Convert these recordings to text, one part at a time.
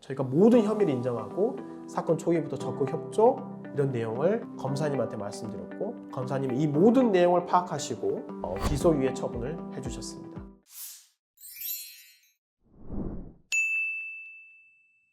저희가 모든 혐의를 인정하고 사건 초기부터 적극 협조 이런 내용을 검사님한테 말씀드렸고 검사님이 이 모든 내용을 파악하시고 기소유예 처분을 해주셨습니다.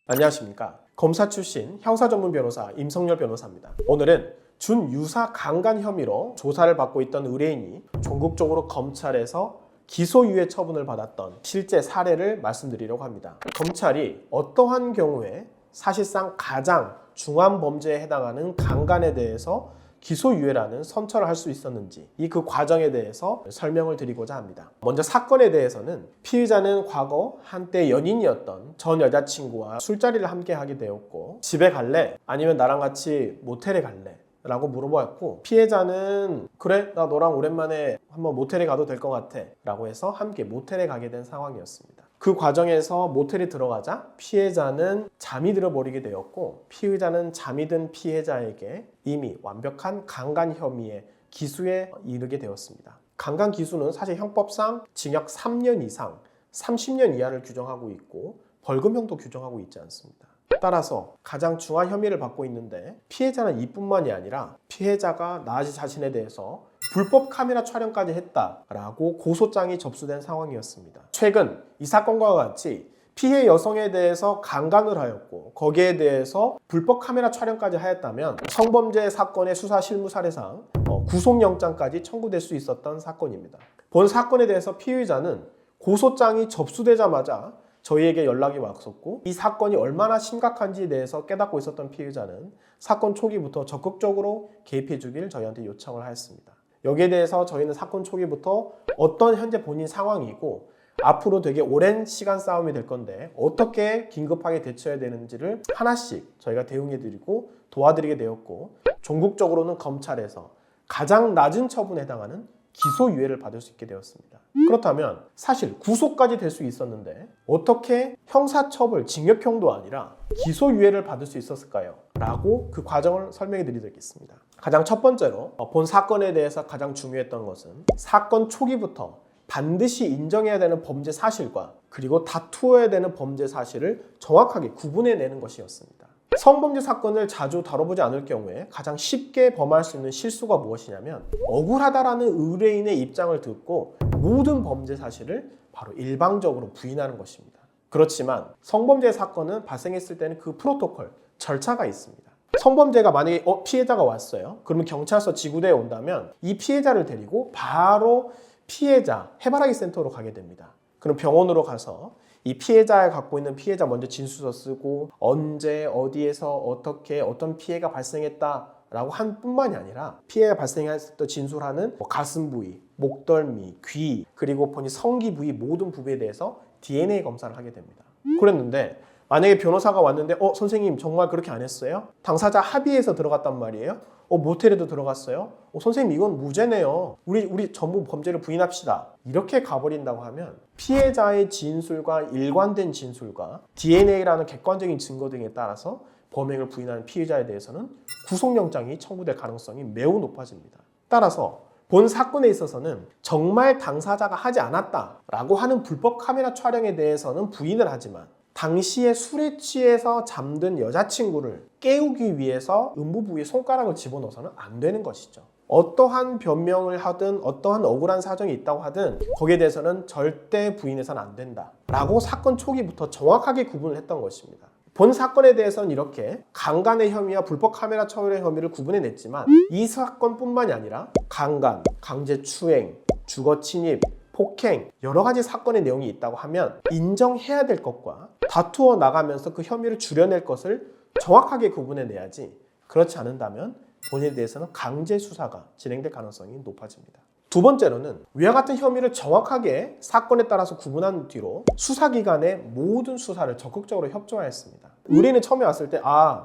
안녕하십니까. 검사 출신 형사전문 변호사 임성열 변호사입니다. 오늘은 준유사 강간 혐의로 조사를 받고 있던 의뢰인이 전국적으로 검찰에서 기소유예 처분을 받았던 실제 사례를 말씀드리려고 합니다. 검찰이 어떠한 경우에 사실상 가장 중한 범죄에 해당하는 강간에 대해서 기소유예라는 선처를 할 수 있었는지 그 과정에 대해서 설명을 드리고자 합니다. 먼저 사건에 대해서는 피의자는 과거 한때 연인이었던 전 여자친구와 술자리를 함께 하게 되었고 집에 갈래? 아니면 나랑 같이 모텔에 갈래? 라고 물어보았고 피해자는 그래 나 너랑 오랜만에 한번 모텔에 가도 될 것 같아 라고 해서 함께 모텔에 가게 된 상황이었습니다. 그 과정에서 모텔에 들어가자 피해자는 잠이 들어버리게 되었고 피의자는 잠이 든 피해자에게 이미 완벽한 강간 혐의의 기수에 이르게 되었습니다. 강간 기수는 사실 형법상 징역 3년 이상 30년 이하를 규정하고 있고 벌금형도 규정하고 있지 않습니다. 따라서 가장 중한 혐의를 받고 있는데 피해자는 이뿐만이 아니라 피해자가 나 자신에 대해서 불법 카메라 촬영까지 했다라고 고소장이 접수된 상황이었습니다. 최근 이 사건과 같이 피해 여성에 대해서 강간을 하였고 거기에 대해서 불법 카메라 촬영까지 하였다면 성범죄 사건의 수사 실무 사례상 구속영장까지 청구될 수 있었던 사건입니다. 본 사건에 대해서 피의자는 고소장이 접수되자마자 저희에게 연락이 왔었고 이 사건이 얼마나 심각한지에 대해서 깨닫고 있었던 피의자는 사건 초기부터 적극적으로 개입해 주길 저희한테 요청을 하였습니다. 여기에 대해서 저희는 사건 초기부터 어떤 현재 본인 상황이고 앞으로 되게 오랜 시간 싸움이 될 건데 어떻게 긴급하게 대처해야 되는지를 하나씩 저희가 대응해 드리고 도와드리게 되었고 전국적으로는 검찰에서 가장 낮은 처분에 해당하는 기소유예를 받을 수 있게 되었습니다. 그렇다면 사실 구속까지 될 수 있었는데 어떻게 형사처벌, 징역형도 아니라 기소유예를 받을 수 있었을까요? 라고 그 과정을 설명해 드리겠습니다. 가장 첫 번째로 본 사건에 대해서 가장 중요했던 것은 사건 초기부터 반드시 인정해야 되는 범죄 사실과 그리고 다투어야 되는 범죄 사실을 정확하게 구분해내는 것이었습니다. 성범죄 사건을 자주 다뤄보지 않을 경우에 가장 쉽게 범할 수 있는 실수가 무엇이냐면 억울하다라는 의뢰인의 입장을 듣고 모든 범죄 사실을 바로 일방적으로 부인하는 것입니다. 그렇지만 성범죄 사건은 발생했을 때는 그 프로토콜, 절차가 있습니다. 성범죄가 만약에 피해자가 왔어요. 그러면 경찰서 지구대에 온다면 이 피해자를 데리고 바로 피해자 해바라기 센터로 가게 됩니다. 그럼 병원으로 가서 이 피해자가 갖고 있는 피해자 먼저 진술서 쓰고 언제 어디에서 어떻게 어떤 피해가 발생했다라고 한 뿐만이 아니라 피해가 발생했을 때 진술하는 가슴 부위, 목덜미, 귀 그리고 본인 성기 부위 모든 부위에 대해서 DNA 검사를 하게 됩니다. 그랬는데 만약에 변호사가 왔는데 선생님 정말 그렇게 안 했어요? 당사자 합의해서 들어갔단 말이에요? 모텔에도 들어갔어요? 선생님 이건 무죄네요. 우리 전부 범죄를 부인합시다. 이렇게 가버린다고 하면 피해자의 진술과 일관된 진술과 DNA라는 객관적인 증거 등에 따라서 범행을 부인하는 피해자에 대해서는 구속영장이 청구될 가능성이 매우 높아집니다. 따라서 본 사건에 있어서는 정말 당사자가 하지 않았다라고 하는 불법 카메라 촬영에 대해서는 부인을 하지만 당시에 술에 취해서 잠든 여자친구를 깨우기 위해서 음부 부위에 손가락을 집어넣어서는 안 되는 것이죠. 어떠한 변명을 하든 어떠한 억울한 사정이 있다고 하든 거기에 대해서는 절대 부인해서는 안 된다라고 사건 초기부터 정확하게 구분을 했던 것입니다. 본 사건에 대해서는 이렇게 강간의 혐의와 불법 카메라 촬영의 혐의를 구분해냈지만 이 사건뿐만이 아니라 강간, 강제추행, 주거침입, 폭행, 여러 가지 사건의 내용이 있다고 하면 인정해야 될 것과 다투어 나가면서 그 혐의를 줄여낼 것을 정확하게 구분해내야지 그렇지 않는다면 본인에 대해서는 강제 수사가 진행될 가능성이 높아집니다. 두 번째로는 위와 같은 혐의를 정확하게 사건에 따라서 구분한 뒤로 수사기관의 모든 수사를 적극적으로 협조하였습니다. 의뢰인은 처음에 왔을 때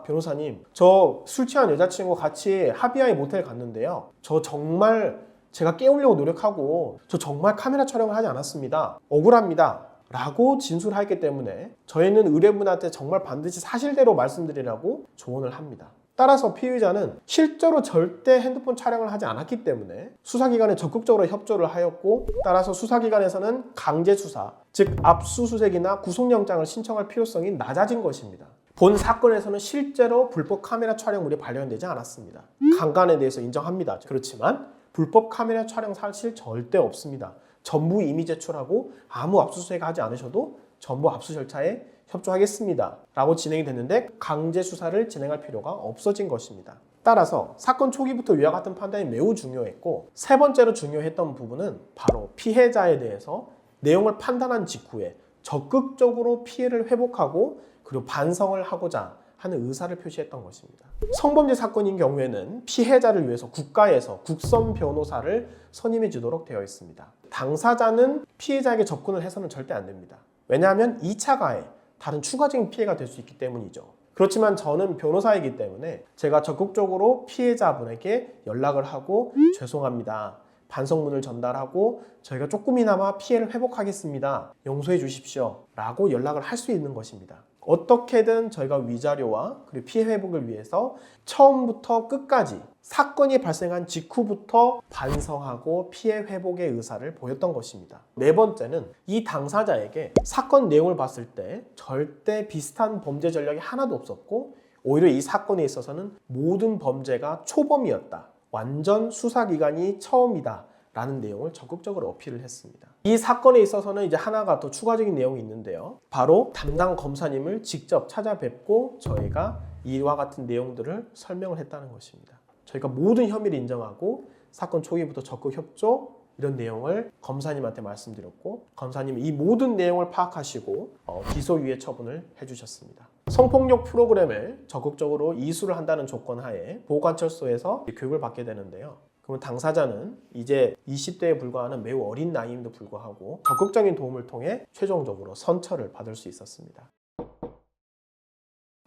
변호사님 저 술 취한 여자친구 같이 합의하에 모텔 갔는데요. 저 정말 제가 깨우려고 노력하고 저 정말 카메라 촬영을 하지 않았습니다. 억울합니다. 라고 진술하였기 때문에 저희는 의뢰인분한테 정말 반드시 사실대로 말씀드리라고 조언을 합니다. 따라서 피의자는 실제로 절대 핸드폰 촬영을 하지 않았기 때문에 수사기관에 적극적으로 협조를 하였고 따라서 수사기관에서는 강제 수사, 즉 압수수색이나 구속영장을 신청할 필요성이 낮아진 것입니다. 본 사건에서는 실제로 불법 카메라 촬영물이 발견되지 않았습니다. 강간에 대해서 인정합니다. 그렇지만 불법 카메라 촬영 사실 절대 없습니다. 전부 이미 제출하고 아무 압수수색하지 않으셔도 전부 압수 절차에 협조하겠습니다 라고 진행이 됐는데 강제 수사를 진행할 필요가 없어진 것입니다. 따라서 사건 초기부터 위와 같은 판단이 매우 중요했고, 세 번째로 중요했던 부분은 바로 피해자에 대해서 내용을 판단한 직후에 적극적으로 피해를 회복하고 그리고 반성을 하고자 하는 의사를 표시했던 것입니다. 성범죄 사건인 경우에는 피해자를 위해서 국가에서 국선 변호사를 선임해 주도록 되어 있습니다. 당사자는 피해자에게 접근을 해서는 절대 안 됩니다. 왜냐하면 2차 가해, 다른 추가적인 피해가 될 수 있기 때문이죠. 그렇지만 저는 변호사이기 때문에 제가 적극적으로 피해자분에게 연락을 하고 죄송합니다, 반성문을 전달하고 저희가 조금이나마 피해를 회복하겠습니다, 용서해 주십시오 라고 연락을 할 수 있는 것입니다. 어떻게든 저희가 위자료와 그리고 피해 회복을 위해서 처음부터 끝까지 사건이 발생한 직후부터 반성하고 피해 회복의 의사를 보였던 것입니다. 네 번째는 이 당사자에게 사건 내용을 봤을 때 절대 비슷한 범죄 전력이 하나도 없었고 오히려 이 사건에 있어서는 모든 범죄가 초범이었다, 완전 수사기간이 처음이다 라는 내용을 적극적으로 어필을 했습니다. 이 사건에 있어서는 이제 하나가 더 추가적인 내용이 있는데요. 바로 담당 검사님을 직접 찾아뵙고 저희가 이와 같은 내용들을 설명을 했다는 것입니다. 저희가 모든 혐의를 인정하고 사건 초기부터 적극 협조 이런 내용을 검사님한테 말씀드렸고, 검사님이 이 모든 내용을 파악하시고 기소유예 처분을 해주셨습니다. 성폭력 프로그램을 적극적으로 이수를 한다는 조건 하에 보호관찰소에서 교육을 받게 되는데요. 그러면 당사자는 이제 20대에 불과하는 매우 어린 나이임에도 불구하고 적극적인 도움을 통해 최종적으로 선처를 받을 수 있었습니다.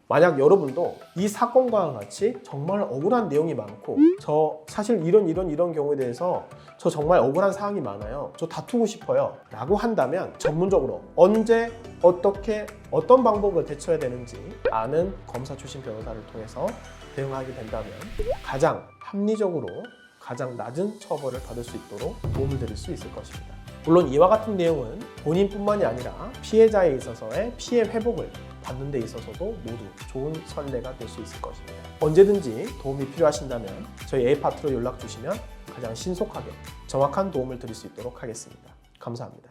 만약 여러분도 이 사건과 같이 정말 억울한 내용이 많고 저 사실 이런 경우에 대해서 저 정말 억울한 사항이 많아요, 저 다투고 싶어요 라고 한다면 전문적으로 언제 어떻게 어떤 방법으로 대처해야 되는지 아는 검사 출신 변호사를 통해서 대응하게 된다면 가장 합리적으로 가장 낮은 처벌을 받을 수 있도록 도움을 드릴 수 있을 것입니다. 물론 이와 같은 내용은 본인뿐만이 아니라 피해자에 있어서의 피해 회복을 받는 데 있어서도 모두 좋은 선례가 될 수 있을 것입니다. 언제든지 도움이 필요하신다면 저희 A파트로 연락 주시면 가장 신속하게 정확한 도움을 드릴 수 있도록 하겠습니다. 감사합니다.